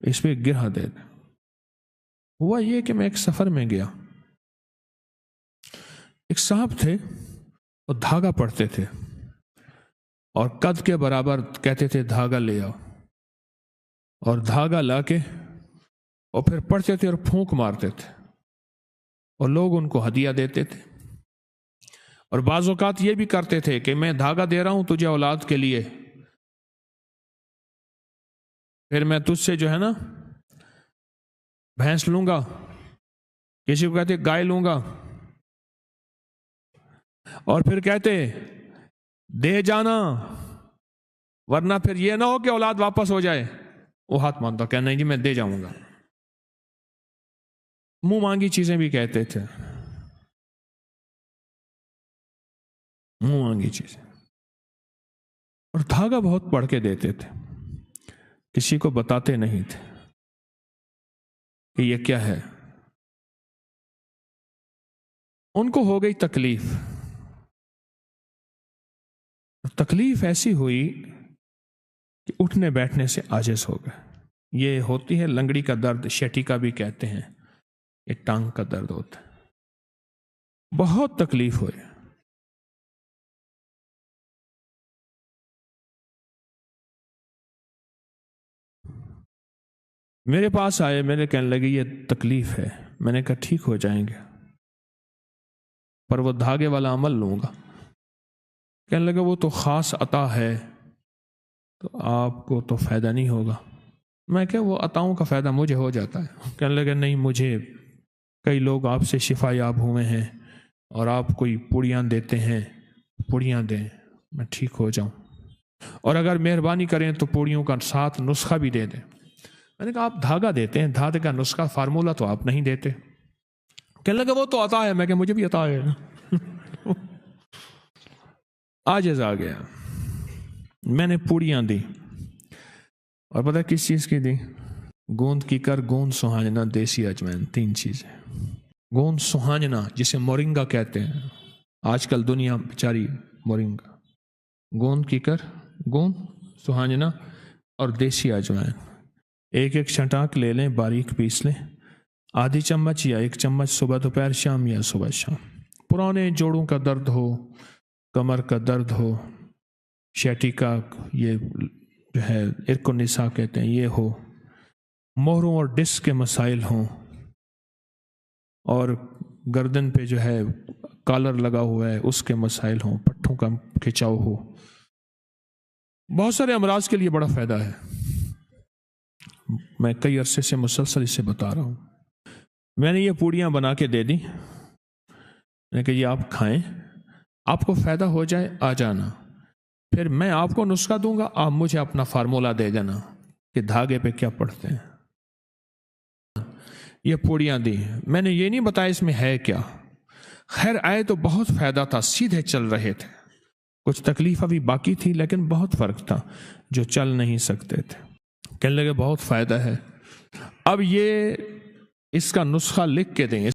اس پہ گرہ دے دیں۔ ہوا یہ کہ میں ایک سفر میں گیا، ایک صاحب تھے، وہ دھاگا پڑھتے تھے اور قد کے برابر کہتے تھے دھاگا لے آؤ، اور دھاگا لا کے اور پھر پڑھتے تھے اور پھونک مارتے تھے، اور لوگ ان کو ہدیہ دیتے تھے۔ اور بعض اوقات یہ بھی کرتے تھے کہ میں دھاگا دے رہا ہوں تجھے اولاد کے لیے، پھر میں تجھ سے جو ہے نا بھینس لوں گا، کسی کو کہتے گائے لوں گا، اور پھر کہتے دے جانا ورنہ پھر یہ نہ ہو کہ اولاد واپس ہو جائے۔ وہ ہاتھ مانتا کہ نہیں جی میں دے جاؤں گا۔ منہ مانگی چیزیں بھی کہتے تھے، منہ مانگی چیزیں، اور دھاگا بہت پڑھ کے دیتے تھے، کسی کو بتاتے نہیں تھے کہ یہ کیا ہے۔ ان کو ہو گئی تکلیف، تکلیف ایسی ہوئی کہ اٹھنے بیٹھنے سے عاجز ہو گئے۔ یہ ہوتی ہے لنگڑی کا درد، شیٹی کا بھی کہتے ہیں، یہ ٹانگ کا درد ہوتا ہے۔ بہت تکلیف ہوئی۔ میرے پاس آئے، میرے کہنے لگے یہ تکلیف ہے۔ میں نے کہا ٹھیک ہو جائیں گے، پر وہ دھاگے والا عمل لوں گا۔ کہنے لگے وہ تو خاص عطا ہے تو آپ کو تو فائدہ نہیں ہوگا۔ میں کہ وہ عطاؤں کا فائدہ مجھے ہو جاتا ہے۔ کہنے لگے نہیں، مجھے کئی لوگ آپ سے شفا یاب ہوئے ہیں اور آپ کوئی پوڑیاں دیتے ہیں، پوڑیاں دیں میں ٹھیک ہو جاؤں، اور اگر مہربانی کریں تو پوڑیوں کا ساتھ نسخہ بھی دے دیں۔ میں نے کہا آپ دھاگا دیتے ہیں، دھاگے کا نسخہ فارمولہ تو آپ نہیں دیتے۔ کہنے لگا وہ تو عطا ہے۔ میں کہ مجھے بھی عطا ہے۔ عاجز آ گیا۔ میں نے پوڑیاں دی، اور پتہ کس چیز کی دی؟ گوند کی کر، گوند سہانجنا، دیسی اجوائن، 3 چیزیں۔ گوند سہانجنا جسے مورنگا کہتے ہیں، آج کل دنیا بیچاری مورنگا، گوند کی کر، گوند سہانجنا اور دیسی اجوائن، ایک ایک چھٹاک لے لیں، باریک پیس لیں، آدھی چمچ یا 1 چمچ صبح دوپہر شام یا صبح شام۔ پرانے جوڑوں کا درد ہو، کمر کا درد ہو، شیٹی کا یہ جو ہے ارک النساء کہتے ہیں یہ ہو، مہروں اور ڈسک کے مسائل ہوں، اور گردن پہ جو ہے کالر لگا ہوا ہے اس کے مسائل ہوں، پٹھوں کا کھچاؤ ہو، بہت سارے امراض کے لیے بڑا فائدہ ہے۔ میں کئی عرصے سے مسلسل اسے بتا رہا ہوں۔ میں نے یہ پوڑیاں بنا کے دے دی، میں نے کہا یہ آپ کھائیں، آپ کو فائدہ ہو جائے آ جانا، پھر میں آپ کو نسخہ دوں گا، آپ مجھے اپنا فارمولہ دے دینا کہ دھاگے پہ کیا پڑھتے ہیں۔ یہ پوڑیاں دی، میں نے یہ نہیں بتایا اس میں ہے کیا۔ خیر آئے تو بہت فائدہ تھا، سیدھے چل رہے تھے، کچھ تکلیف ابھی باقی تھی لیکن بہت فرق تھا، جو چل نہیں سکتے تھے۔ کہنے لگے بہت فائدہ ہے، اب یہ اس کا نسخہ لکھ کے دیں۔